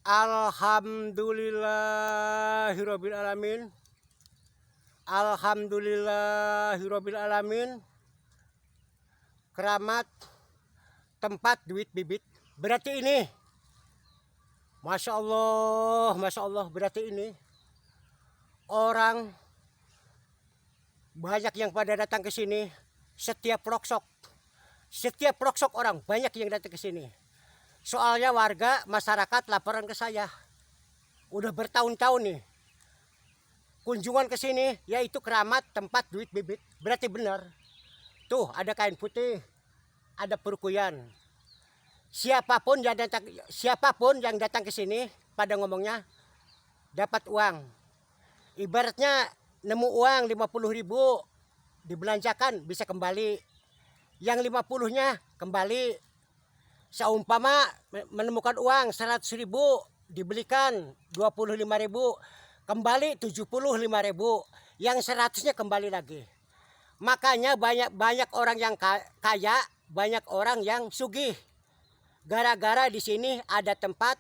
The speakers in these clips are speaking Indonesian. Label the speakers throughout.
Speaker 1: Alhamdulillahirabbil alamin. Alhamdulillahirabbil alamin. Keramat tempat duit bibit. Berarti ini Masya Allah, berarti ini orang banyak yang pada datang ke sini. Setiap roksok orang banyak yang datang ke sini. Soalnya warga masyarakat laporan ke saya. Udah bertahun-tahun nih kunjungan ke sini, yaitu keramat tempat duit bibit. Berarti benar. Tuh ada kain putih, ada perukuyan. Siapapun yang datang ke sini pada ngomongnya dapat uang. Ibaratnya nemu uang 50.000 dibelanjakan bisa kembali. Yang 50-nya kembali. Seumpama menemukan uang 100.000 dibelikan 25.000 kembali 75.000. Yang 100-nya kembali lagi. Makanya banyak orang yang kaya, banyak orang yang sugih. Gara-gara di sini ada tempat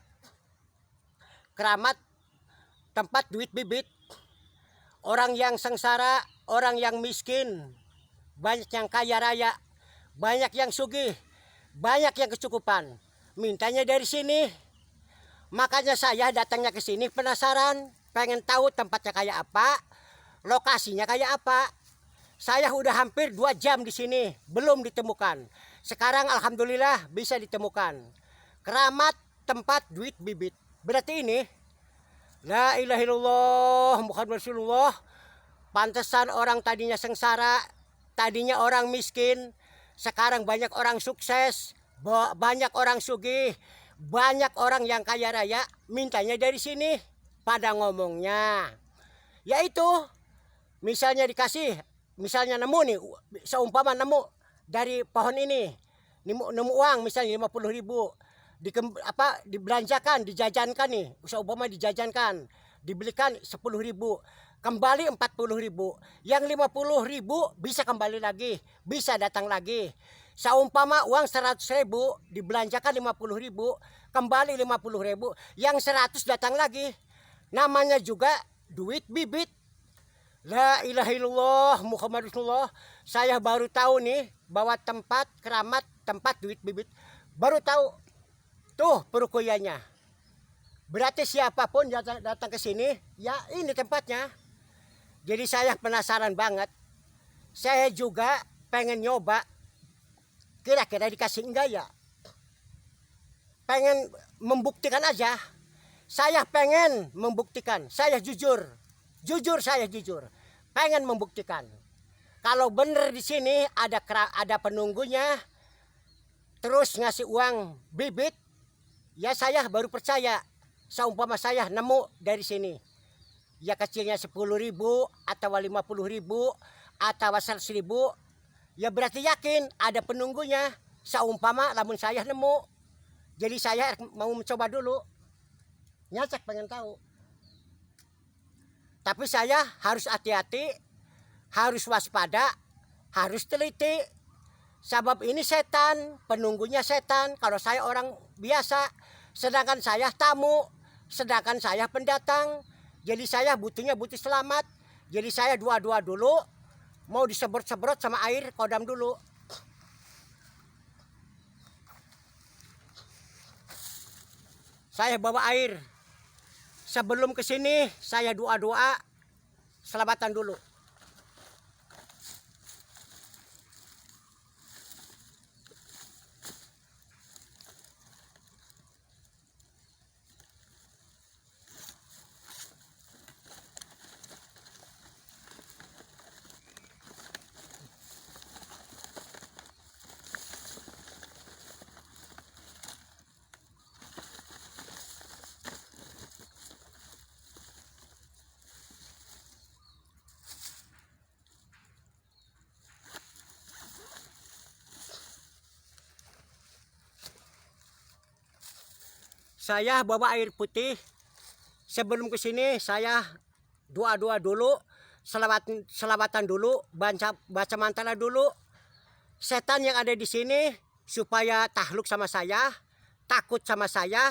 Speaker 1: keramat tempat duit bibit. Orang yang sengsara, orang yang miskin, banyak yang kaya raya, banyak yang sugih, banyak yang kecukupan. Mintanya dari sini. Makanya saya datangnya ke sini penasaran, pengen tahu tempatnya kayak apa, lokasinya kayak apa. Saya udah hampir 2 jam di sini, belum ditemukan. Sekarang alhamdulillah bisa ditemukan. Keramat tempat duit bibit. Berarti ini la ilaha illallah Muhammad Rasulullah. Pantesan orang tadinya sengsara, tadinya orang miskin, sekarang banyak orang sukses, banyak orang sugih, banyak orang yang kaya raya. Mintanya dari sini pada ngomongnya. Yaitu misalnya dikasih, misalnya nemu nih, seumpama nemu dari pohon ini, nemu uang misalnya 50.000, dibelanjakan, dijajankan nih, seumpama dijajankan, dibelikan 10.000, kembali 40.000. Yang 50.000 bisa kembali lagi, bisa datang lagi. Seumpama uang 100.000 dibelanjakan 50.000, kembali 50.000, yang 100 datang lagi. Namanya juga duit bibit. La ilaha illallah Muhammad Rasulullah. Saya baru tahu nih bahwa tempat keramat tempat duit bibit. Baru tahu. Tuh perukuyannya. Berarti siapapun datang ke sini, ya ini tempatnya. Jadi saya penasaran banget. Saya juga pengen nyoba. Kira-kira dikasih enggak ya? Pengen membuktikan aja. Saya pengen membuktikan. Saya jujur. Saya jujur. Pengen membuktikan. Kalau bener di sini ada penunggunya, terus ngasih uang bibit, ya saya baru percaya. Seumpama saya nemu dari sini, ya kecilnya 10.000 atau 50.000 atau 100.000, ya berarti yakin ada penunggunya. Seumpama lamun saya nemu, jadi saya mau mencoba dulu, nyacak pengen tahu. Tapi saya harus hati-hati, harus waspada, harus teliti. Sebab ini setan, penunggunya setan. Kalau saya orang biasa, sedangkan saya tamu, sedangkan saya pendatang. Jadi saya butuh selamat. Jadi saya dua dulu, mau disebrot-sebrot sama air kodam dulu. Saya bawa air. Sebelum ke sini saya doa selamatan dulu. Saya bawa air putih. Sebelum ke sini saya doa dulu, selawatan dulu, baca mantra dulu. Setan yang ada di sini supaya takluk sama saya, takut sama saya,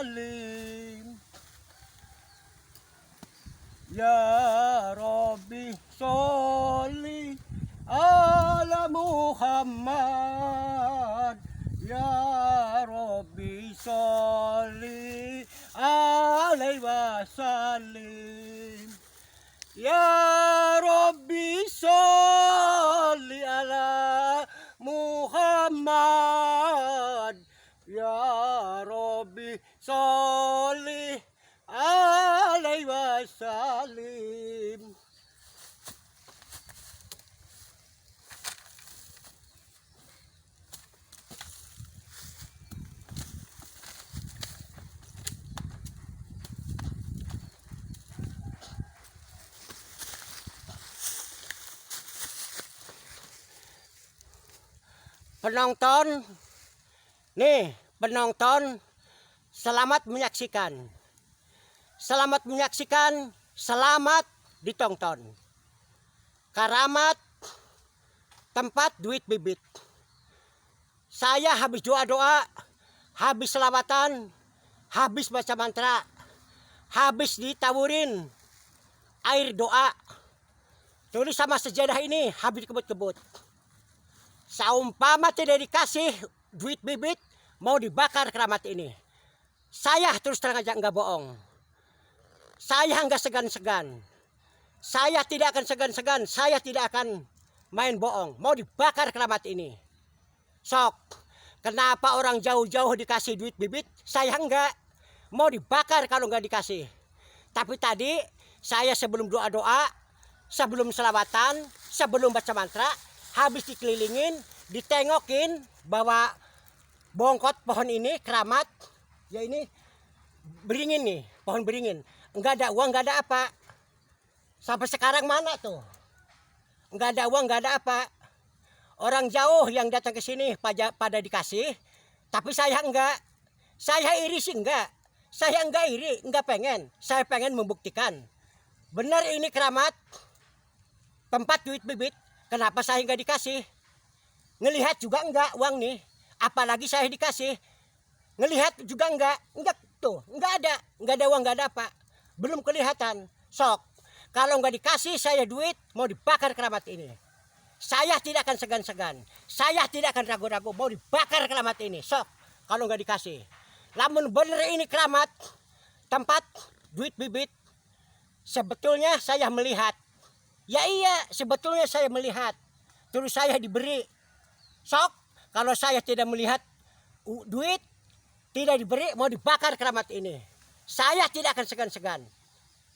Speaker 1: salim. Ya Rabbi sholli ala Muhammad. Ya Rabbi sholli alaihi wasallim. Ya Rabbi sholli ala Muhammad. Ya Rabbi sholli alaihi wasallim. Penonton, nih penonton, selamat menyaksikan. Selamat menyaksikan, selamat ditonton. Keramat tempat duit bibit. Saya habis doa-doa, habis selawatan, habis baca mantra, habis ditawurin air doa. Tulis sama sejadah ini habis kebut-kebut. Saumpama tidak dikasih duit bibit, mau dibakar keramat ini. Saya terus terang aja nggak bohong. Saya nggak segan-segan. Saya tidak akan segan-segan. Saya tidak akan main bohong. Mau dibakar keramat ini. Sok, kenapa orang jauh-jauh dikasih duit bibit? Saya nggak. Mau dibakar kalau nggak dikasih. Tapi tadi saya sebelum doa-doa, sebelum selawatan, sebelum baca mantra, habis dikelilingin, ditengokin bahwa bongkot pohon ini keramat, ya ini beringin nih, pohon beringin. Enggak ada uang, enggak ada apa. Sampai sekarang mana tuh? Enggak ada uang, enggak ada apa. Orang jauh yang datang ke sini pada dikasih, tapi saya enggak. Saya iri sih enggak. Saya enggak iri, enggak pengen. Saya pengen membuktikan. Benar ini keramat, tempat duit bibit. Kenapa saya nggak dikasih? Ngelihat juga enggak uang nih. Apalagi saya dikasih. Ngelihat juga enggak tuh, enggak ada uang, enggak ada apa. Belum kelihatan. Sok, kalau nggak dikasih saya duit, mau dibakar keramat ini. Saya tidak akan segan-segan. Saya tidak akan ragu-ragu, mau dibakar keramat ini. Sok, kalau nggak dikasih. Namun bener ini keramat, tempat duit bibit. Sebetulnya saya melihat. Ya iya, sebetulnya saya melihat. Terus saya diberi. Sok, kalau saya tidak melihat duit, tidak diberi, mau dibakar keramat ini. Saya tidak akan segan-segan.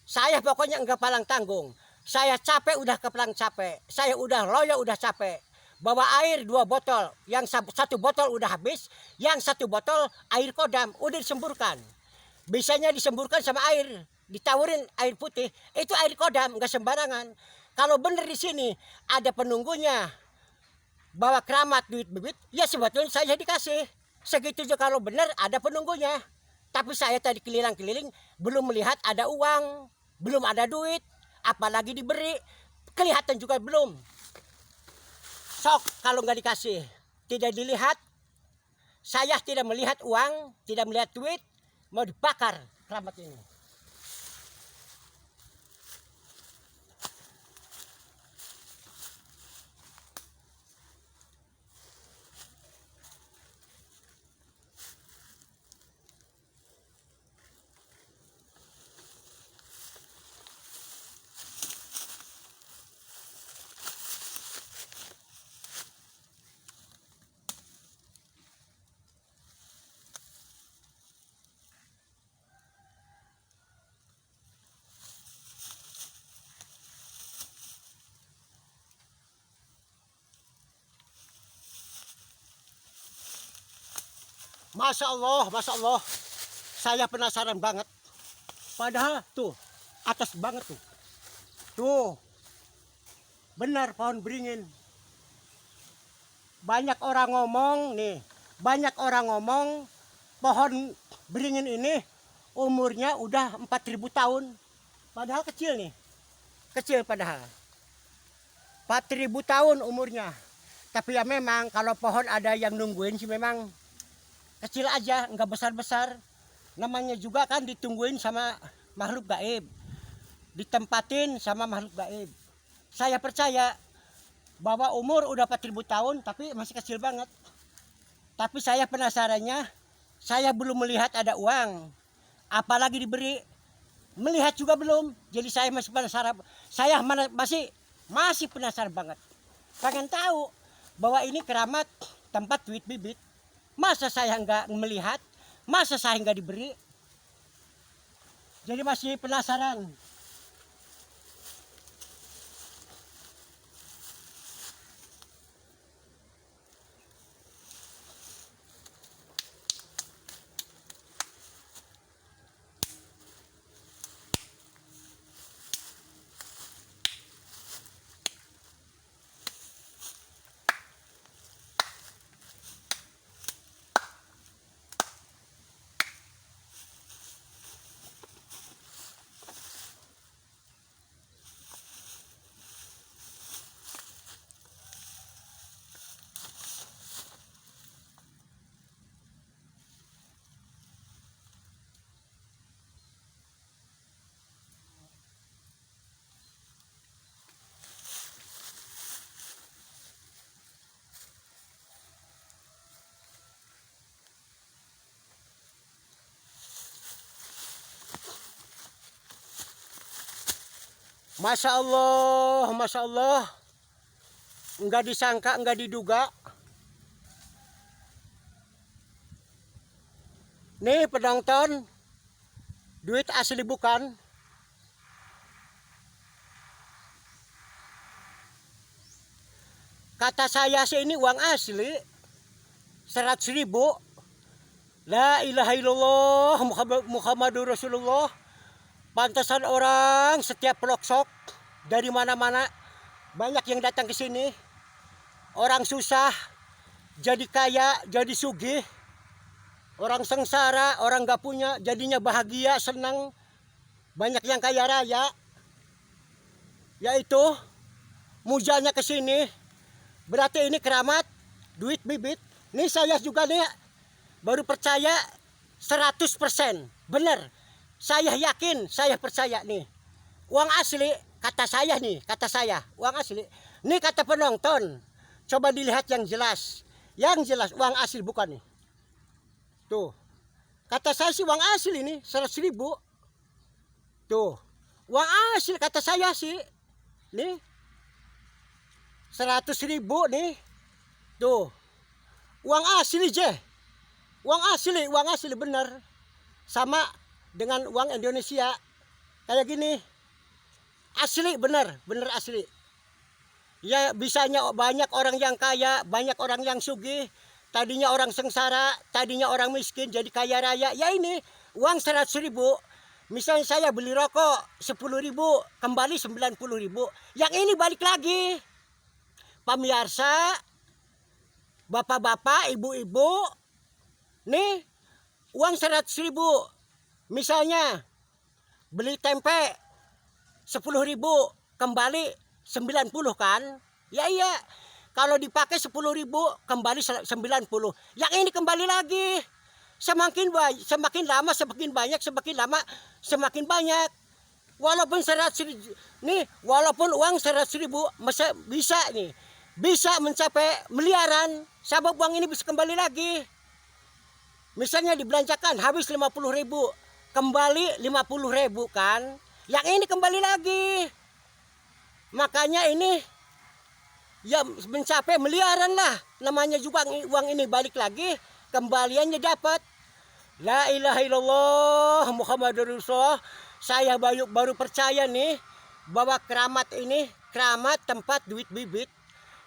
Speaker 1: Saya pokoknya enggak palang tanggung. Saya capek, udah kepalang capek. Saya udah loyo, udah capek. Bawa air 2 botol. Yang 1 botol udah habis. Yang 1 botol air kodam, udah disemburkan. Biasanya disemburkan sama air. Ditawurin air putih. Itu air kodam, enggak sembarangan. Kalau benar di sini ada penunggunya bawa keramat duit bibit, ya sebetulnya saya dikasih. Segitu juga kalau benar ada penunggunya. Tapi saya tadi keliling-keliling belum melihat ada uang, belum ada duit, apalagi diberi. Kelihatan juga belum. Sok kalau nggak dikasih, tidak dilihat. Saya tidak melihat uang, tidak melihat duit, mau dibakar keramat ini. Masya Allah, saya penasaran banget. Padahal tuh, atas banget tuh. Tuh, benar pohon beringin. Banyak orang ngomong nih, banyak orang ngomong pohon beringin ini umurnya udah 4.000 tahun. Padahal kecil nih, kecil padahal. 4.000 tahun umurnya. Tapi ya memang kalau pohon ada yang nungguin sih memang kecil aja, nggak besar-besar. namanya juga kan ditungguin sama makhluk gaib, ditempatin sama makhluk gaib. Saya percaya bahwa umur udah 4.000 tahun tapi masih kecil banget. Tapi saya penasarannya, saya belum melihat ada uang, apalagi diberi. Melihat juga belum. Jadi saya masih penasaran. Saya masih penasaran banget. Pengen tahu bahwa ini keramat tempat duit bibit. Masa saya nggak melihat? Masa saya nggak diberi? Jadi masih penasaran. Masya Allah, nggak disangka, nggak diduga. Nih penonton, duit asli bukan. Kata saya sih ini uang asli, 100.000. La ilaha illallah Muhammadur Rasulullah. Pantesan orang setiap peloksok dari mana-mana banyak yang datang ke sini. Orang susah jadi kaya, jadi sugih. Orang sengsara, orang gak punya jadinya bahagia, senang. Banyak yang kaya raya. Yaitu mujanya ke sini. Berarti ini keramat duit bibit. Nih saya juga nih baru percaya 100%. Bener. Saya yakin, saya percaya nih. Uang asli, kata saya nih, kata saya, uang asli. Nih kata penonton, coba dilihat yang jelas. Yang jelas uang asli bukan nih. Tuh, kata saya sih uang asli nih, 100.000. Tuh, uang asli kata saya sih. Nih, 100.000 nih. Tuh, uang asli je. Uang asli bener. Sama dengan uang Indonesia kayak gini, asli bener asli. Ya bisanya banyak orang yang kaya, banyak orang yang sugih. Tadinya orang sengsara, tadinya orang miskin jadi kaya raya. Ya ini uang 100.000. Misalnya saya beli rokok 10.000, kembali 90.000. Yang ini balik lagi. Pemirsa, bapak-bapak, ibu-ibu, nih uang 100.000. Misalnya beli tempe 10.000, kembali 90 kan? Ya iya. Kalau dipakai 10.000, kembali 90. Yang ini kembali lagi. Semakin lama semakin banyak, semakin lama semakin banyak. Walaupun 100.000 nih, walaupun uang 100.000 bisa nih, bisa mencapai miliaran. Sebab uang ini bisa kembali lagi. Misalnya dibelanjakan habis 50.000, kembali 50.000 kan. Yang ini kembali lagi. Makanya ini ya mencapai miliaran lah. Namanya juga uang ini balik lagi, kembaliannya dapat. La ilaha illallah Muhammadur Rasulullah. Saya baru percaya nih bahwa keramat ini keramat tempat duit bibit.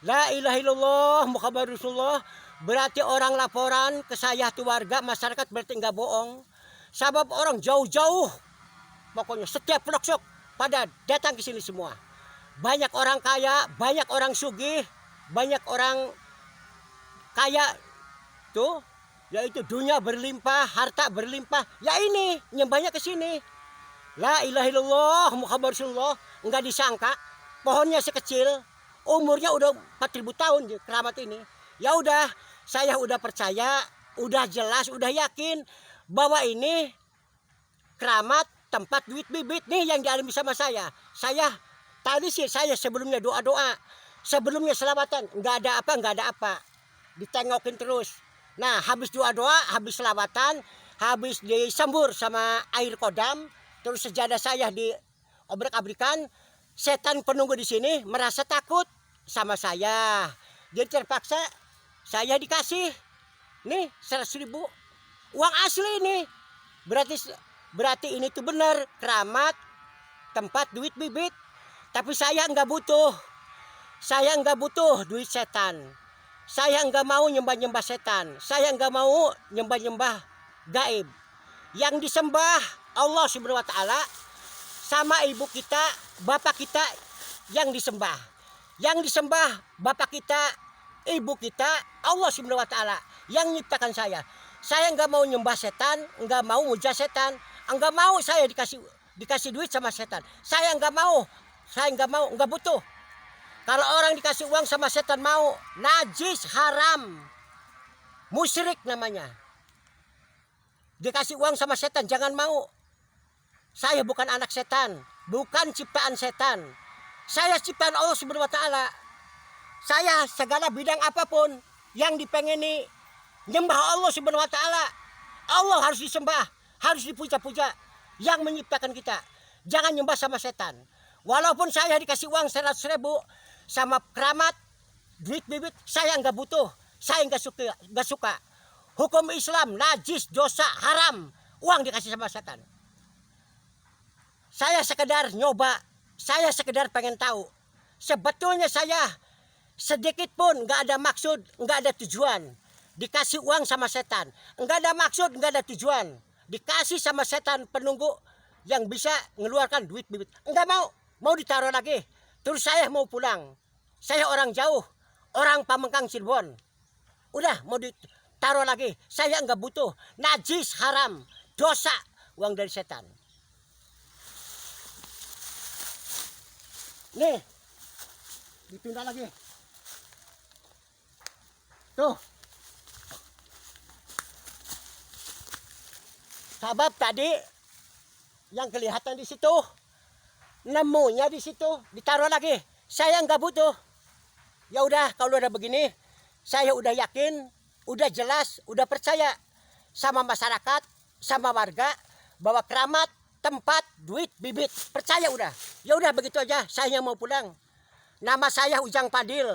Speaker 1: La ilaha illallah Muhammadur Rasulullah. Berarti orang laporan ke saya tuh warga masyarakat berarti nggak bohong. Sebab orang jauh-jauh, pokoknya setiap peloksok pada datang ke sini semua. Banyak orang kaya, banyak orang sugih, banyak orang kaya tuh, yaitu dunia berlimpah, harta berlimpah. Ya ini yang banyak ke sini. La ilaha illallah Muhammad Rasulullah. Enggak disangka pohonnya sekecil, umurnya udah 4.000 tahun keramat ini. Ya udah, saya udah percaya, udah jelas, udah yakin bahwa ini keramat tempat duit bibit nih yang dialami sama saya. Saya tadi sih saya sebelumnya doa-doa, sebelumnya selawatan, nggak ada apa. Ditengokin terus. Nah, habis doa-doa, habis selawatan, habis disembur sama air kodam, terus sejadah saya diobrak-abrikan, setan penunggu di sini merasa takut sama saya. Jadi terpaksa saya dikasih nih 100.000 uang asli nih. Berarti ini tuh benar keramat tempat duit bibit. Tapi saya nggak butuh. Saya nggak butuh duit setan. Saya nggak mau nyembah-nyembah setan. Saya nggak mau nyembah-nyembah gaib. Yang disembah Allah Subhanahu wa taala sama ibu kita, bapak kita yang disembah. Yang disembah bapak kita, ibu kita, Allah Subhanahu wa taala yang nyiptakan saya. Saya nggak mau nyembah setan, nggak mau muja setan, nggak mau saya dikasih duit sama setan. Saya nggak mau, nggak butuh. Kalau orang dikasih uang sama setan mau, najis, haram, musyrik namanya. Dikasih uang sama setan jangan mau. Saya bukan anak setan, bukan ciptaan setan. Saya ciptaan Allah Subhanahu wa taala. Saya segala bidang apapun yang dipengeni nyembah Allah Subhanahu wa taala. Allah harus disembah, harus dipuja-puja yang menciptakan kita. Jangan nyembah sama setan. Walaupun saya dikasih uang 100.000 sama keramat, duit bibit, saya nggak butuh. Saya nggak suka. Hukum Islam najis, dosa, haram. Uang dikasih sama setan. Saya sekedar nyoba, saya sekedar pengen tahu. Sebetulnya saya sedikit pun nggak ada maksud, nggak ada tujuan. Dikasih uang sama setan, nggak ada maksud, nggak ada tujuan. Dikasih sama setan penunggu yang bisa ngeluarkan duit bibit. Nggak mau ditaruh lagi. Terus saya mau pulang. Saya orang jauh, orang Pamengkang Cirebon. Udah mau ditaruh lagi. Saya nggak butuh. Najis, haram, dosa, uang dari setan. Nih, ditunda lagi. Tuh. Sabab tadi yang kelihatan di situ, nemunya di situ, ditaruh lagi. Saya nggak butuh. Ya udah, kalau udah begini, saya udah yakin, udah jelas, udah percaya sama masyarakat, sama warga bahwa keramat tempat duit bibit. Percaya udah. Ya udah begitu aja, saya mau pulang. Nama saya Ujang Padil.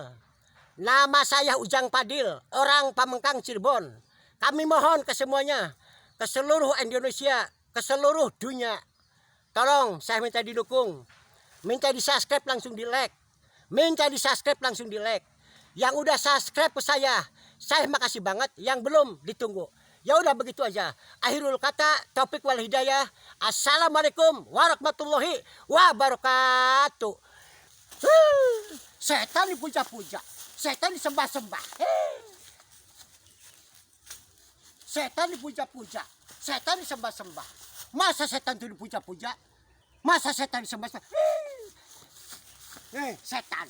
Speaker 1: Nama saya Ujang Padil, orang Pamengkang Cirebon. Kami mohon ke semuanya, ke seluruh Indonesia, ke seluruh dunia. Tolong saya minta didukung. Minta di-subscribe langsung di-like. Minta di-subscribe langsung di-like. Yang udah subscribe ke saya makasih banget. Yang belum ditunggu. Ya udah begitu aja. Akhirul kata, taufik wal hidayah. Assalamualaikum warahmatullahi wabarakatuh. Setan dipuja-puja, setan disembah-sembah. Setan dipuja-puja, setan disembah-sembah. Masa setan itu dipuja-puja? Masa setan disembah-sembah? Setan.